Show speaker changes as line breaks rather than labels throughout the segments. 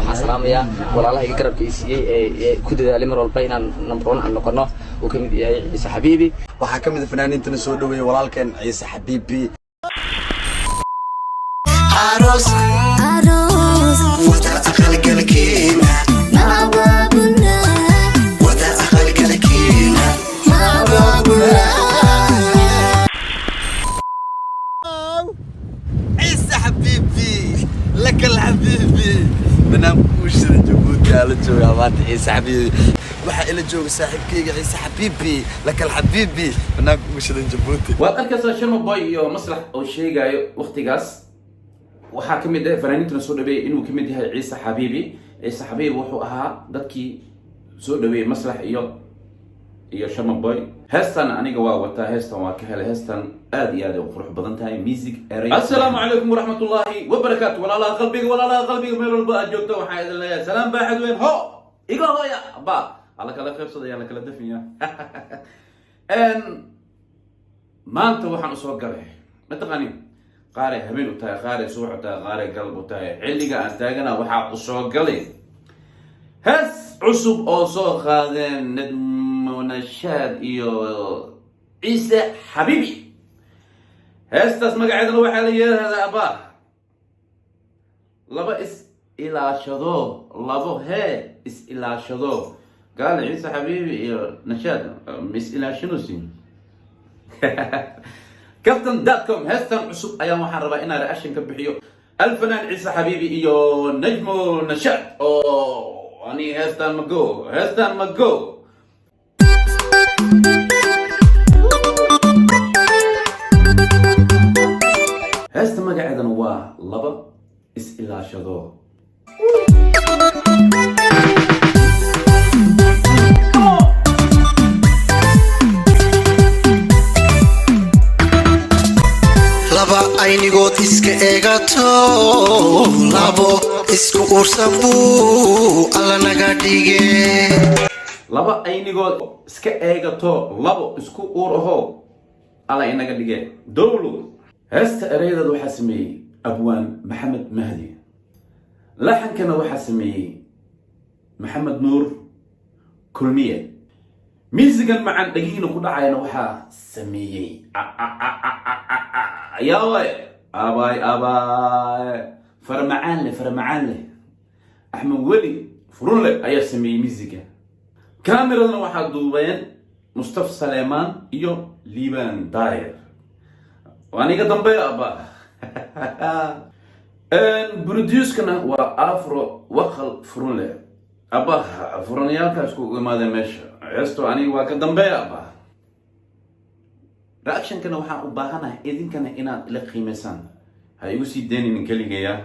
waxaan salaamayaa walaalaha iga garabka siiyay ku dadaalay mar walba inaan number 1 aan noqono oo kamid yahay Ciise Xabiibi
waxa kamid fanaaniintana soo dhaweeyay walaalkeen Ciise Xabiibi aros wada aqal galkeena maababuna wada aqal galkeena maababuna Ciise Xabiibi لك الحبيبي منام وش جبوت قالوا جو يا مات عيسى حبيبي waxa ila jooga saaxiibkayga Ciise Xabiibi laka alxabiibi manaa ku shidan Djibouti
waa arkaysaa Shano Boy iyo Maslax oo sheegayo waqtigaas waxa kamid ah fanaaniinta soo dhaweeyay inuu kamid yahay Ciise Xabiibi wuxuu ahaa dadkii soo dhaweeyay Maslax iyo Shano Boy heestan aniga waa wataa heestan waa ka helay heestan aad iyo aad u qurux badan tahay music area assalaamu calaykum waraxmatullaahi wabarakaatuh walaalaha qalbiga meel walba aad joogto waxaan idin leeyahay salaam baaxad weyn ho iga hooya ba ala kala qaybsaday ala kala dafiya maanta waxaan soo galay mataqaani qaare habeen u tahay qaare subax u tahay qaare galab u tahay xilliga aan taagana waxa u soo galay hees cusub oo soo qaadeen نشاد iyo Ciise Xabiibi heestas magaceedana waxa la yiraahdaa aba laba is ilaashado قال Ciise Xabiibi iyo Nashaad mis ilaashanusin captain.com heestan cusub ayaan waxaan rabaa inaan reaction ka bixiyo alfanaan Ciise Xabiibi iyo Najmo Nashaad oo ani heestan mago هسه ما قاعد نواه لبا اسئلة شذو
لبا عيني قوت اسك ايغاتو لابو اسكو قرصبو alla naga dhige
laba aynigood iska eegato labo isku uuraho alla inaga dhige dowlu heesta ereyada waxa sameeyay abwaan maxamed mahdi laxankana waxa sameeyay maxamed nuur kulmiye musigan macaan dhagiina ku dhacayna waxa sameeyay yaaway abay farmacaan le axmed weli furunle ayaa sameeyay musiga كاميرا واحد دوبين مصطفى سليمان iyo liban daayir waaniga dambe aba produce-kana waa afro waqal furunle aba furunayaalkaas ku imaadeen meesha heesto aniga waa ka dambe aba reaction-kana waxaan u baahanahay idinkana inaad ila qiimeysaan ha igu sii deenin kaligeeya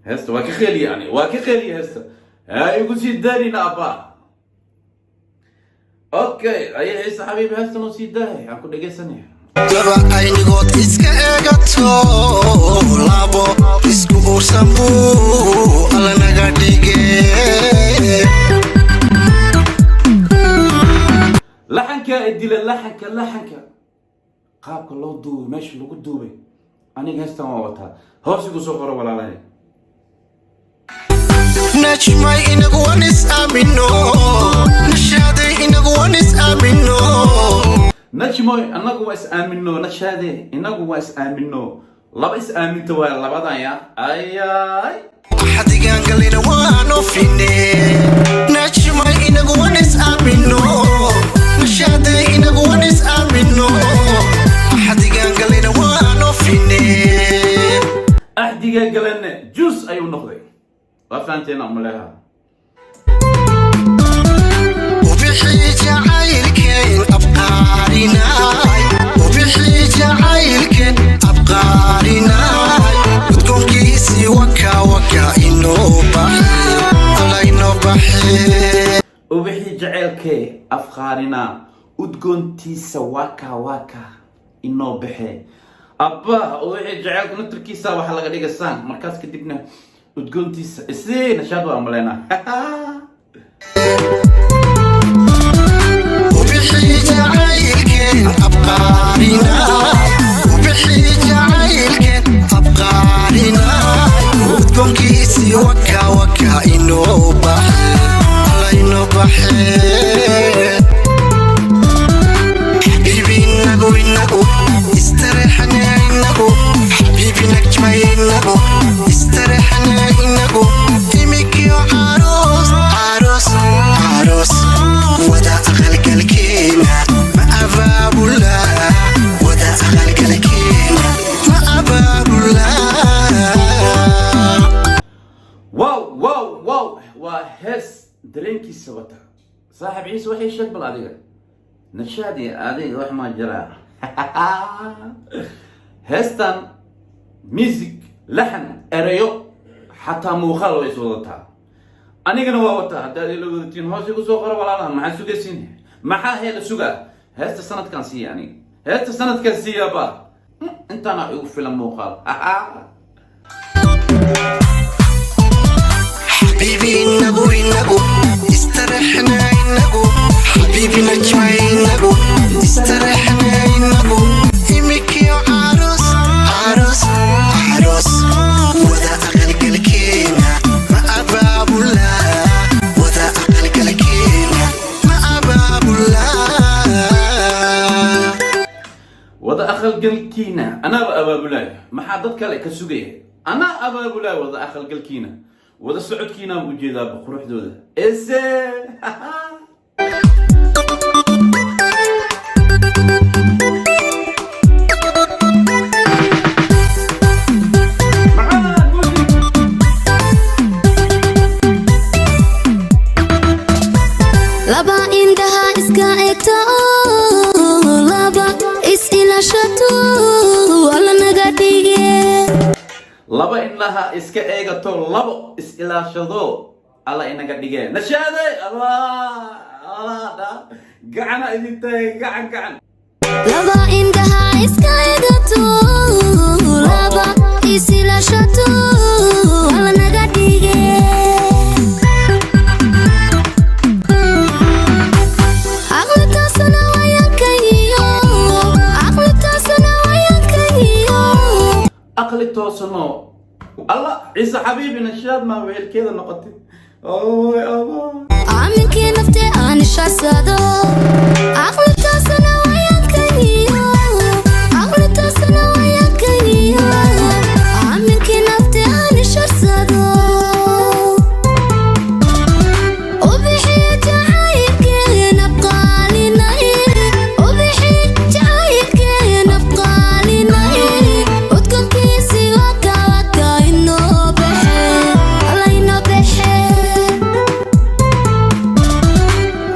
heesto waa ka qeeli yani waa ka qeeli heesto ha igu sii deenin aba اوكي اي عيسى حبيبي هسه نصيداي عم كل دغيسني
لبا عيني قوت اسك ايغاتو لابو اسكو قرصبو alla naga dhige
لحنك ادي لحنك qaabka loo duubay meesha lagu duubay aniga heestan waa wataa hoosigu soo qoro walaalahay
نجمي inagu wanis amino nashaday inagu wanis amino
نجمي anagu waa is aamino nashaday inagu waa is aamino laba is aaminta waa labadan ya ayay
hadigan galina waano fine نجمي inagu wanis amino nashaday inagu wanis amino hadigan galina waano fine
ahdiga galana juice ayu noqday وفانتين أملها
وبحي جعايلكين أبقارنا وبحي جعايلكين أبقارنا وتكون كيسي وكا إنو بحي الله إنو بحي
وبحي جعايلكين أبقارنا وتكون تيسا وكا إنو بحي أبا وبحي جعايلكين نتركيسا وحلقة ديقا سان مركز كدبنا وتقولتي السين شادو أملينا
وبحي جعايلكين أبقارنا وبحي جعايلكين أبقارنا وتكون كيسي وكا
وهس درينكي سوتا صاحب عيسى وحي شك بالعديد نشادي عديد وح ما جرى هستن ميوزك لحن اريو حتى موخال ويسودتها أنا كنا وقتها هذا لو تين هاسي كسوقر ولا لا مع سوق السين مع هي السوق هذا السنة كان سي يعني هذا السنة كان سي يابا أنت أنا أقول فيلم موخال
حبيبي نبو استرحنا نبو حبيبي نجمعي نبو استرحنا نبو يمك يا عروس عروس عروس وذا أغلق الكينا ما أباب الله وذا أغلق الكينا ما أباب الله
وذا أخلق الكينا أنا أبا بولاي ما حدد كلك السوقية أنا أبا بولاي وذا أخلق الكينا وذا السعود كينا بوجيدا بخروح دودا إزاي
laba indhaha iska egta laba is ilaashato alla naga dhige
laba indhaha iska eegato labo is ilaashado alla inaga dhige nashaade allah gacana idintay gacan
laba indhaha iska egato laba is ilaashato alla naga dhige
أقل توصنو الله عيسى حبيبي نشاد ما ويل كذا نقطي أوه أبا
عامل كي نفتي أنا شاسدو عقل توصنو وياك كيو عقل توصنو وياك كيو عامل كي نفتي أنا شاسدو وبحي جعايك نبقى لنا وبحي جعايك نبقى لنا وتكون كيسي وكا وكا إنه بحي الله إنه بحي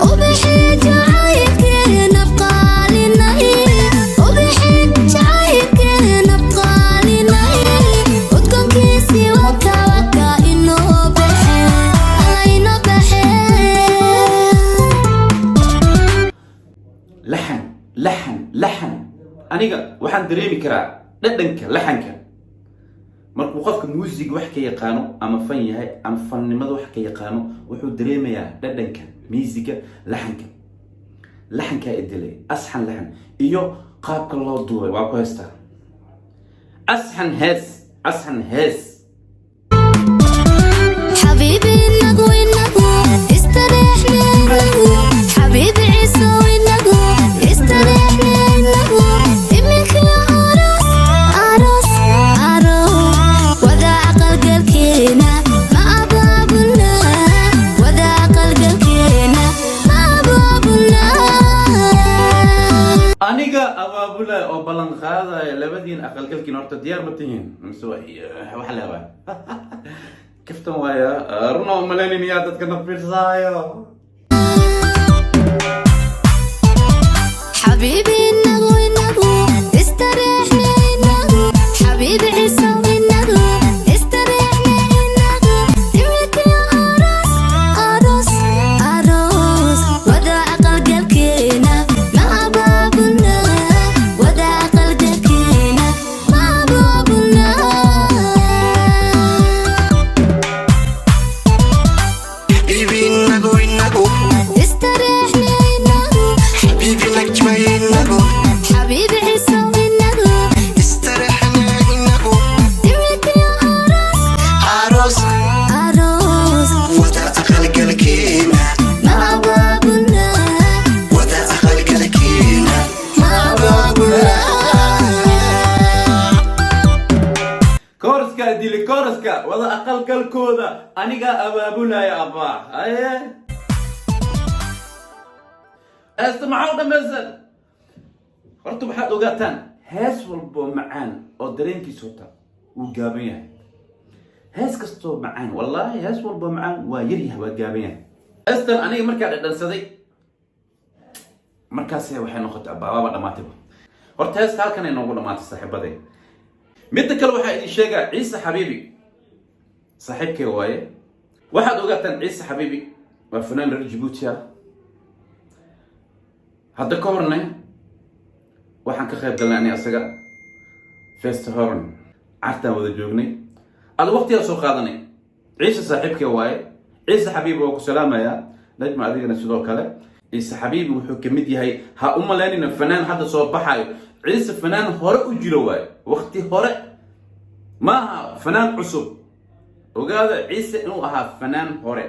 وبحي جعايك نبقى لنا وبحي جعايك نبقى لنا وتكون كيسي وكا وكا إنه بحي الله إنه بحي
لحن أنيقا وحن دريمي كرا ددنك لحنك markuu qofka music wax ka yaqaano ama fan yahay ama fannimada wax ka yaqaano wuxuu dareemayaa dhadhanka music laxanka idilay asxan laxan iyo qaabka loo duubay waa ku heystaa asxan hees
حبيبي نقو استريحنا نقو حبيبي عيسى ونقو استريحنا نقو يمك يا عروس عروس عروس وذا عقل قلكينا ما أبابنا وذا عقل قلكينا ما أبابنا
aniga abaabula oo balan qaadaya labadiin aqalgalkiin horta diyaar ma tihiin mise wax leeyahay kaftan waaya runo malayn ya dadka nafirsayo
حبيبي نقو استريحنا نقو حبيبي عيسى ونقو استريحنا نقو يمك يا عروس عروس عروس وذا عقل قلكينا ما أبابنا وذا عقل قلكينا ما أبابنا
حبيبي نبو
استريحنا نقو
حبيبي نجمعي نبو
حبيبي عيسى ونقو
استرحنا نبو
يمك يا عروس
عروس
عروس
وذا أغلق الكينا
ما أبابنا
وذا أغلق الكينا ما أبابنا
كورسكا ديلي كورسكا ولا aqalgalkooda aniga abaabulaya abaa aye استمعوا دمزل horta waxaad ogaataan hees walbo macaan oo dareenkiisa wata uu gaaban yahay hees kastoo macaan wallaahi hees walba macaan waa yaryaha waa gaabayaan heestan aniga markaa dhadhansaday markaasee waxay noqotay abaabaaba dhammaatayba horta heesta halkan ay noogu dhammaatay saaxiibaday midda kale waxaa idin sheegaa ciise xabiibi saaxiibkay waaye waxaad ogaataan ciise xabiibi waa fanaan reer Djibouti ah hadda ka horna waxaan ka qayb galnay asaga Fest Horn cartaan wada joognay ad waqtiga soo qaadanay ciise saaxiibkay waaye ciise xabiibi oo ku salaamaya najma adigana sidoo kale ciise xabiibi wuxuu kamid yahay ha u malaynina fanaan hadda soo baxayo ciise fanaan hore u jiro waaye waqti hore maaha fanaan cusub ogaada ciise inuu ahaa fanaan hore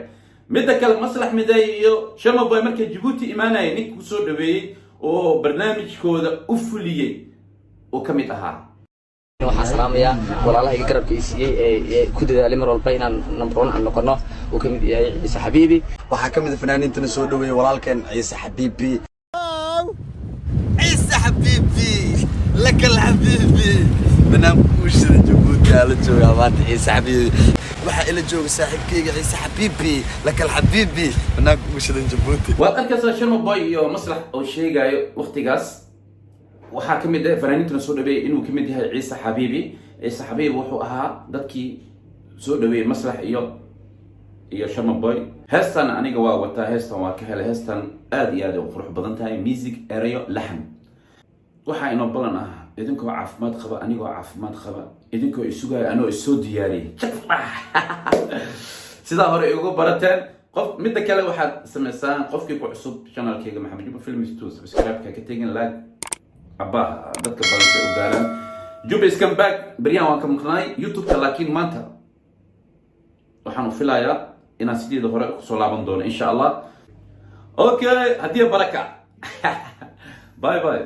midda kale maslax miday iyo shamaboy markay Djibouti imaanayay ninka ku soo dhaweeyay oo barnaamijkooda u fuliyay oo kamid ahaa
waxaan salaamayaa walaalahayga garabka i siiyey ee ku dadaalay mar walba inaan number 1 aan noqono uu kamid yahay ciise xabiibi
waxaa ka mid ah fanaaniintana soo dhaweeyay walaalkeen ciise xabiibi ciise xabiibi laka xabiibi barnaamijka uu shida Djibouti ala jooga maanta ciise xabiibi waxaa ila jooga saaxiibkayga ciise xabiibi laka xabiibi barnaamijka uu shida Djibouti
waad arkaysaa shamaboy iyo maslax oo sheegayo waqtigaas waxaa kamid ah fanaaniintana soo dhaweeyay inuu kamid yahay ciise xabiibi ciise xabiibi wuxuu ahaa dadkii soo dhaweeyay maslax iyo shamaboy heestan aniga waa wataa heestan waa ka helay heestan aad iyo aad u qurux badan tahay music erayo laxan waxaa inoo balan ah idinkoo caafimaad qaba anigoo caafimaad qaba idinkoo isugaayo anoo isoo diyaariyay sidaa hore igu barateen qof midda kale waxaad samaysaan qofkii ku cusub channelkayga maxamed juba films 2 subscribe-ka ka tegin like abaa dadka badanka u gaaraan juba is come back bariyaan waan ka maqnaay youtube-ka laakiin maanta waxaan u filayaa inaan sideeda hore kusoo laaban doono insha allah okay haddii baraka bye bye